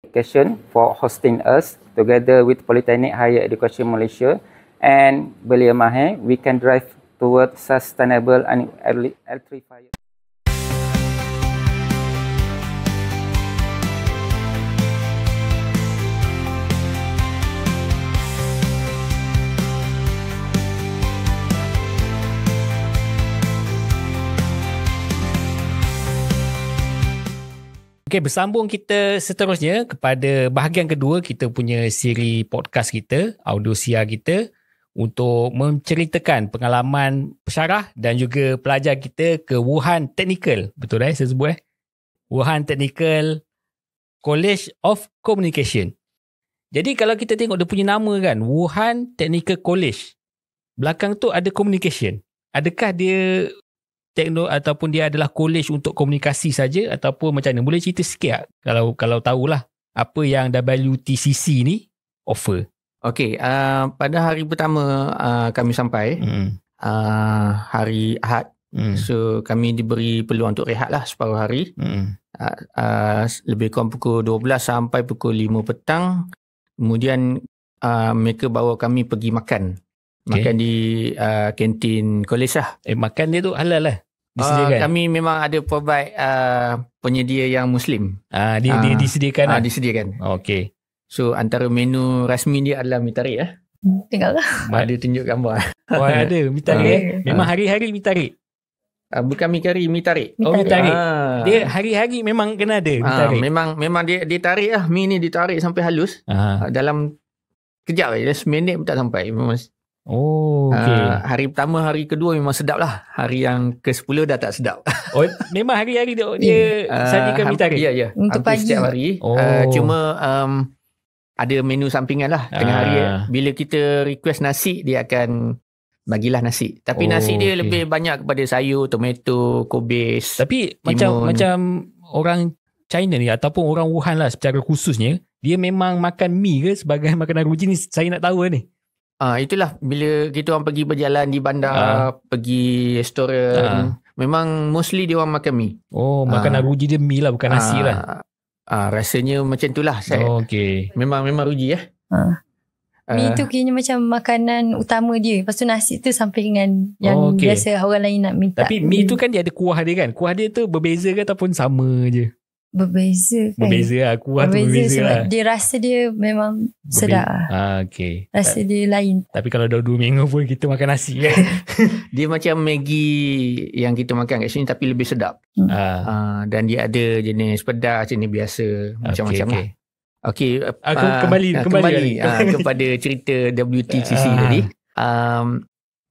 Education for hosting us together with Polytechnic Higher Education Malaysia, and Belia Mahir, we can drive towards sustainable and electrified. Okay, bersambung kita seterusnya kepada bahagian kedua kita punya siri podcast kita, Audiosia kita, untuk menceritakan pengalaman pesyarah dan juga pelajar kita ke Wuhan Technical. Betul saya sebut Wuhan Technical College of Communication. Jadi kalau kita tengok dia punya nama kan, Wuhan Technical College, belakang tu ada communication. Adakah dia ataupun dia adalah college untuk komunikasi saja ataupun macam mana? Boleh cerita sikit tak? Kalau tahulah apa yang WTCC ni offer. Okey, pada hari pertama kami sampai, hari Ahad. So kami diberi peluang untuk rehat lah separuh hari. Lebih kurang pukul 12 sampai pukul 5 petang. Kemudian mereka bawa kami pergi makan. Makan di kantin kolej lah. Makan dia tu halal lah? Kami memang ada provide penyedia yang Muslim. Disediakan lah? Disediakan. Okay. So antara menu rasmi dia adalah mi tarik lah. Tengoklah. Ada tunjuk gambar. Ada mi tarik. Memang hari-hari mi tarik? Bukan mi kari, mi tarik. Mi tarik. Dia hari-hari memang kena ada mi tarik. Memang dia tarik lah. Mi ni ditarik sampai halus. Dalam kejap je. Seminit pun tak sampai. Memang. Okay. Hari pertama, hari kedua memang sedap lah. Hari yang ke-10 dah tak sedap. Memang hari-hari dia sajikan mi tarik? Ya. Untuk pagi. Setiap hari. Cuma ada menu sampingan lah. Tengah hari bila kita request nasi, dia akan bagilah nasi. Tapi nasi dia lebih banyak kepada sayur, tomato, kobis. Tapi timun. macam orang China ni ataupun orang Wuhan lah secara khususnya, dia memang makan mi ke sebagai makanan rutin ni? Saya nak tahu ni. Itulah bila kita orang pergi berjalan di bandar, pergi restoran, memang mostly dia orang makan mi. Makanan ruji dia mi lah, bukan nasi lah. Rasanya macam tu lah. Okay. Memang ruji Mi tu kira macam makanan utama dia. Lepas tu nasi tu sampingan yang biasa orang lain nak minta. Tapi mi tu kan dia ada kuah dia kan? Kuah dia tu berbeza ke ataupun sama je? Berbeza kan? Berbeza lah. Kuah tu berbeza lah. Dia rasa dia memang sedap lah. Okay. Rasa dia lain. Tapi kalau dah 2 minggu pun kita makan nasi kan? Dia macam Maggi yang kita makan kat sini tapi lebih sedap. Dan dia ada jenis pedas, jenis biasa. Macam-macam lah. Okay. Aku kembali kepada cerita WTCC tadi.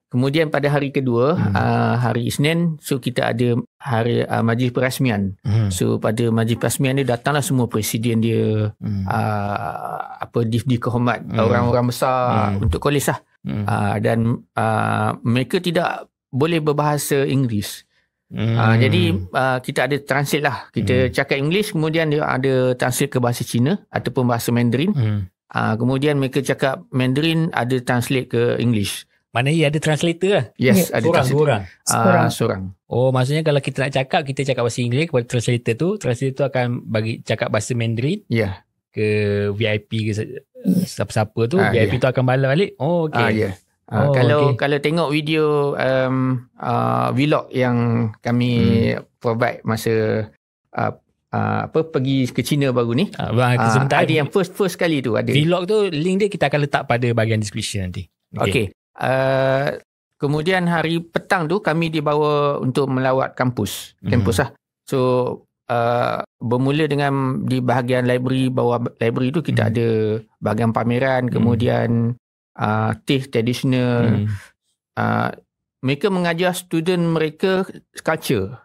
Kemudian pada hari kedua, hari Isnin, so kita ada hari majlis perasmian. So pada majlis perasmian ni datanglah semua presiden dia, div kehormat, orang-orang besar untuk kolej lah. Dan mereka tidak boleh berbahasa Inggeris. Jadi kita ada translate lah. Kita cakap English, kemudian dia ada translate ke bahasa Cina ataupun bahasa Mandarin. Kemudian mereka cakap Mandarin, ada translate ke English. Maknanya ada translator lah? Yes, ada seorang. Maksudnya kalau kita nak cakap, kita cakap bahasa Inggeris kepada translator tu akan bagi cakap bahasa Mandarin ke VIP ke siapa-siapa tu, VIP tu akan balas balik. Okay. Kalau tengok video vlog yang kami provide masa pergi ke China baru ni, ada yang first kali tu ada. Vlog tu link dia kita akan letak pada bahagian description nanti. Okay. Kemudian hari petang tu kami dibawa untuk melawat kampus lah. So bermula dengan di bahagian library, bawah library tu kita ada bahagian pameran, kemudian teh tradisional. Mereka mengajar student mereka culture.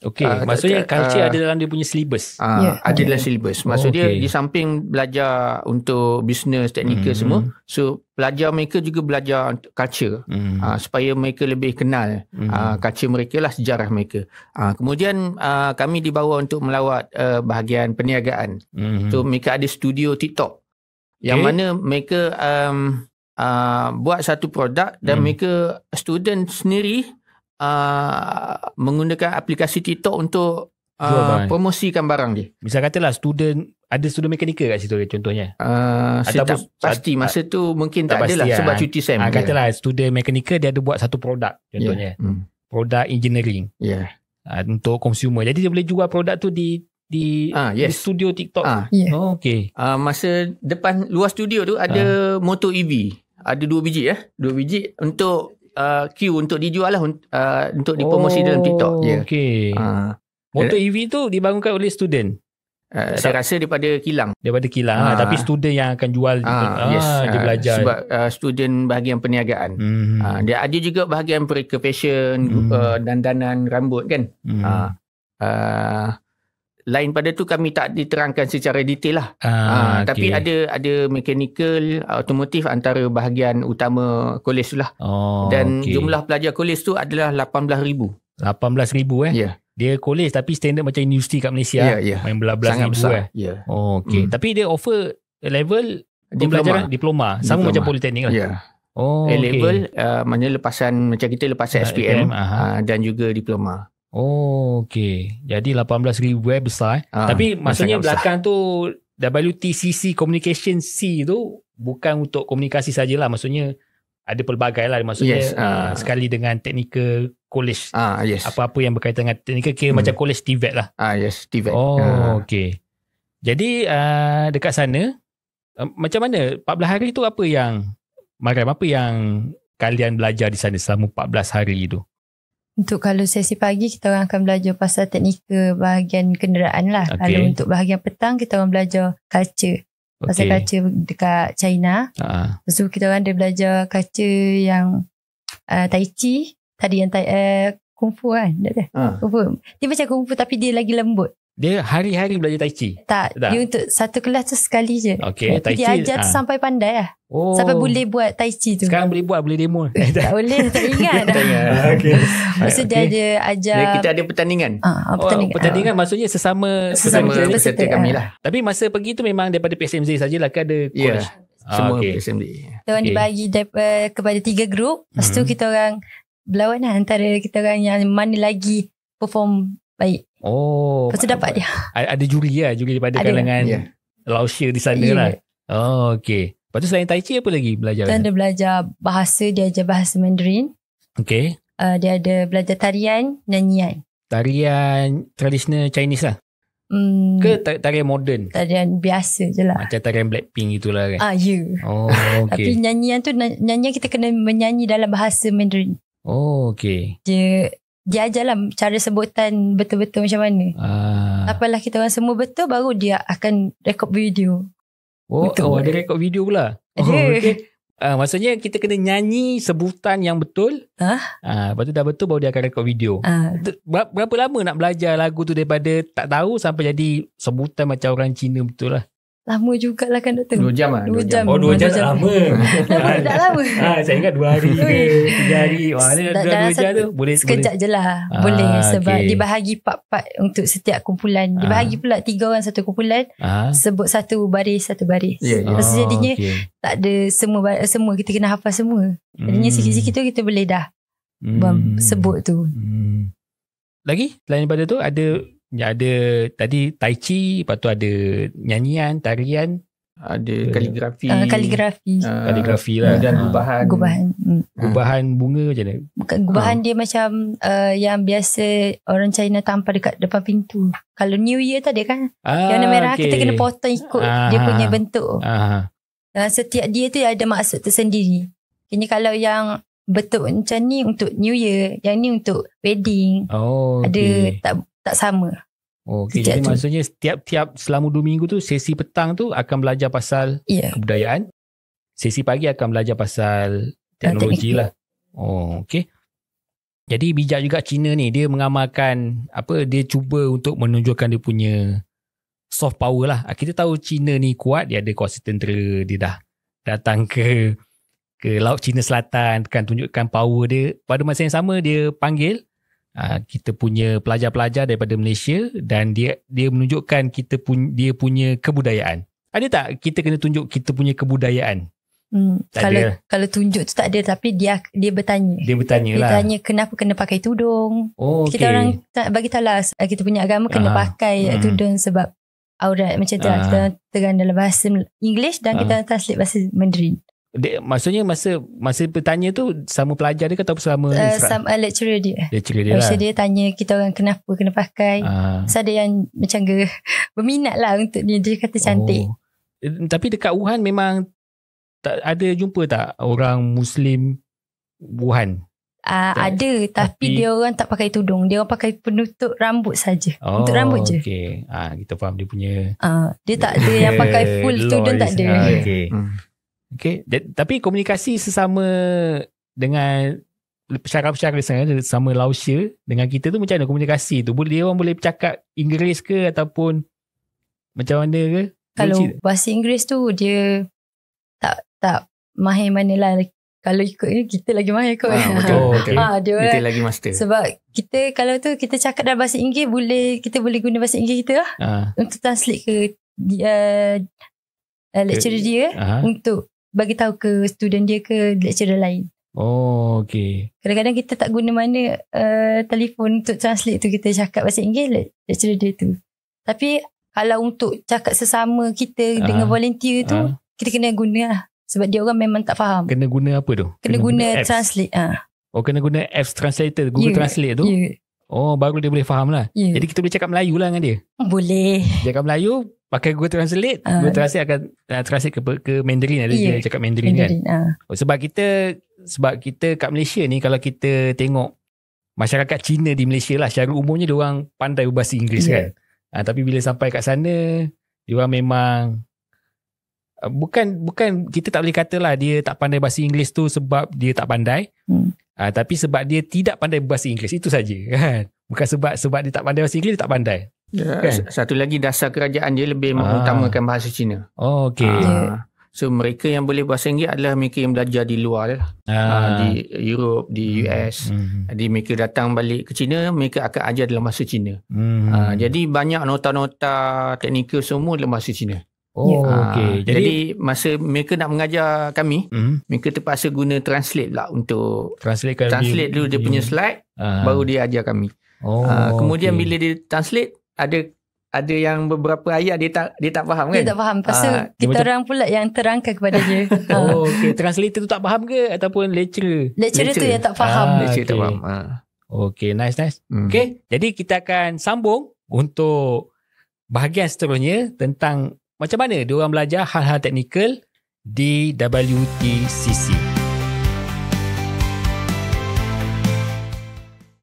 Maksudnya culture ada dalam dia punya syllabus. Ada dalam syllabus. Maksudnya di samping belajar untuk business, teknikal semua, so pelajar mereka juga belajar culture, supaya mereka lebih kenal culture mereka lah, sejarah mereka. Kemudian kami dibawa untuk melawat bahagian perniagaan. So mereka ada studio TikTok yang mana mereka buat satu produk dan mereka student sendiri menggunakan aplikasi TikTok untuk promosikan barang dia. Misal katalah student ada student mechanical kat situ contohnya? Saya tak pasti. Masa tu mungkin tak ada lah sebab cuti SEM. Katalah student mechanical dia ada buat satu produk contohnya. Produk engineering. Untuk consumer. Jadi dia boleh jual produk tu di studio TikTok. Okay. Masa depan luar studio tu ada motor EV. Ada 2 biji 2 biji untuk queue untuk dijual lah untuk dipromosi dalam TikTok. Okay. Motor EV tu dibangunkan oleh student. Saya rasa daripada kilang. Tapi student yang akan jual dia belajar. Sebab student bahagian perniagaan. Dia ada juga bahagian mereka fashion, dandanan rambut kan. Lain pada tu kami tak diterangkan secara detail lah. Tapi ada mechanical, automotif antara bahagian utama kolej tu lah. Dan jumlah pelajar kolej tu adalah 18,000. 18,000 Dia kolej tapi standard macam universiti kat Malaysia. Main belas-belas ribu Tapi dia offer level diploma. Sama macam politeknik lah. A-level maknanya lepasan macam kita lepasan SPM dan juga diploma. Jadi 18,000 besar. Tapi maksudnya belakang tu WTCC Communication C tu bukan untuk komunikasi sajalah. Maksudnya ada pelbagai lah. Maksudnya sekali dengan technical college. Apa-apa yang berkaitan dengan technical kira macam college TVET lah. TVET. Jadi dekat sana macam mana 14 hari tu apa yang kalian belajar di sana selama 14 hari tu? Untuk kalau sesi pagi kita orang akan belajar pasal teknikal bahagian kenderaan lah. Kalau untuk bahagian petang kita orang belajar culture. Pasal culture dekat China. Lepas tu kita orang ada belajar culture yang Tai Chi. Tadi yang Kung Fu kan? Kung Fu. Dia macam Kung Fu tapi dia lagi lembut. Dia hari-hari belajar Tai Chi? Tak. Dia untuk satu kelas tu sekali je. Tai Chi. Dia ajar tu sampai pandai lah. Sampai boleh buat Tai Chi tu. Sekarang boleh buat, boleh demo. Tak boleh, tak ingat. Maksud dia ada ajar. Kita ada pertandingan. Pertandingan maksudnya sesama peserta kami lah. Tapi masa pergi tu memang daripada PSMZ sajalah ke ada college? Semua PSMZ. Kita orang dibagi kepada 3 grup. Lepas tu kita orang berlawan lah antara kita orang yang mana lagi perform baik. Lepas tu dapat dia. Ada juri daripada kalangan Laosia di sana lah. Lepas tu selain Tai Chi apa lagi belajar? Kita ada belajar bahasa. Dia ajar bahasa Mandarin. Dia ada belajar tarian, nyanyian. Tarian tradisional Chinese lah? Ke tarian moden? Tarian biasa je lah. Macam tarian Blackpink itulah kan? Tapi nyanyian tu, nyanyian kita kena menyanyi dalam bahasa Mandarin. Dia ajarlah cara sebutan betul-betul macam mana. Apalah kita orang semua betul, baru dia akan rekod video. Ada rekod video pula. Maksudnya kita kena nyanyi sebutan yang betul. Lepas tu dah betul baru dia akan rekod video. Berapa lama nak belajar lagu tu daripada tak tahu sampai jadi sebutan macam orang Cina betul lah? Lama jugalah kan doktor. 2 jam lah. 2 jam. 2 jam tak lama. Tak lama. Saya ingat 2 hari ke 3 hari. Dalam 2 jam tu boleh. Sekejap je lah. Boleh sebab dibahagi part-part untuk setiap kumpulan. Dibahagi pula 3 orang satu kumpulan. Sebut satu baris. Lepas jadinya tak ada semua kita kena hafal semua. Jadinya sikit-sikit tu kita boleh dah sebut tu. Lagi selain daripada tu ada tadi Tai Chi, lepas tu ada nyanyian, tarian, ada kaligrafi. Kaligrafi lah. Dan gubahan. Gubahan bunga macam mana? Bukan gubahan dia macam yang biasa orang China tampal dekat depan pintu. Kalau New Year tadi kan, yang warna merah kita kena potong ikut dia punya bentuk. Setiap dia tu ada maksud tersendiri. Ini kalau yang bentuk macam ni untuk New Year, yang ni untuk wedding. Ada tak sama. Jadi maksudnya tiap selama 2 minggu tu sesi petang tu akan belajar pasal kebudayaan. Sesi pagi akan belajar pasal teknologi lah. Jadi bijak juga China ni, dia mengamalkan dia cuba untuk menunjukkan dia punya soft power lah. Kita tahu China ni kuat, dia ada kuasa tentera, dia dah datang ke Laut Cina Selatan, kan tunjukkan power dia. Pada masa yang sama dia panggil kita punya pelajar-pelajar daripada Malaysia dan dia menunjukkan dia punya kebudayaan. Ada tak kita kena tunjuk kita punya kebudayaan? Kalau tunjuk tu tak ada, tapi dia bertanya. Dia tanya kenapa kena pakai tudung. Kita orang tak bagi tahu lah kita punya agama kena pakai tudung sebab aurat macam tu. Kita terang dalam bahasa English dan kita translate bahasa Mandarin. Maksudnya masa bertanya tu sama pelajar dia ke atau sama sama lecturer dia. Lecturer dia tanya kita orang kenapa kena pakai. So ada yang macam berminat lah untuk dia kata cantik. Tapi dekat Wuhan memang tak ada jumpa tak orang Muslim Wuhan? Ada tapi dia orang tak pakai tudung. Dia orang pakai penutup rambut saja. Untuk rambut je. Okay. Kita faham dia punya. Dia tak ada yang pakai full tudung, tak ada. Okay. Tapi komunikasi sesama dengan pensyarah-pensyarah sama Laosia dengan kita tu macam mana komunikasi tu? Dia orang boleh bercakap Inggeris ke ataupun macam mana ke? Kalau bahasa Inggeris tu dia tak mahir mana lah. Kalau ikut ni kita lagi mahir kot. Okay. Kita lagi master. Sebab kita kalau tu kita cakap dalam bahasa Inggeris kita boleh guna bahasa Inggeris kita lah untuk translate ke lecturer dia untuk bagi tahu ke student dia ke lecturer lain. Okay. Kadang-kadang kita tak guna mana telefon untuk translate tu, kita cakap bahasa Inggeris lecturer dia tu. Tapi kalau untuk cakap sesama kita dengan volunteer tu kita kena guna lah. Sebab dia orang memang tak faham. Kena guna apa tu? Kena guna translate. Kena guna apps translator, Google Translate tu? Baru dia boleh faham lah. Jadi kita boleh cakap Melayu lah dengan dia? Boleh. Cakap Melayu, pakai Google Translate. Google Translate akan translate ke Mandarin. Dia cakap Mandarin kan? Sebab kita kat Malaysia ni, kalau kita tengok masyarakat Cina di Malaysia lah, secara umumnya dia orang pandai berbahasa Inggeris kan? Tapi bila sampai kat sana, dia orang memang bukan kita tak boleh kata lah dia tak pandai bahasa Inggeris tu sebab dia tak pandai. Tapi sebab dia tidak pandai bahasa Inggeris, itu saja kan. Bukan sebab dia tak pandai bahasa Inggeris, dia tak pandai. Kan? Satu lagi dasar kerajaan dia lebih mengutamakan bahasa Cina. So mereka yang boleh bahasa Inggeris adalah mereka yang belajar di luar lah. Di Europe, di US. Jadi mereka datang balik ke China, mereka akan ajar dalam bahasa Cina. Jadi banyak nota-nota teknikal semua dalam bahasa Cina. Okay. Jadi masa mereka nak mengajar kami, mereka terpaksa guna translate lah untuk translate dulu dia punya slide, baru dia ajar kami. Kemudian bila dia translate, ada yang beberapa ayat dia tak faham kan? Dia tak faham. Lepas tu kita orang pula yang terangkan kepada dia. Okay. Translator tu tak faham ke ataupun lecturer? Lecturer tu yang tak faham. Lecturer tak faham. Okay, nice. Okay, jadi kita akan sambung untuk bahagian seterusnya tentang macam mana diorang belajar hal-hal teknikal di WTCC.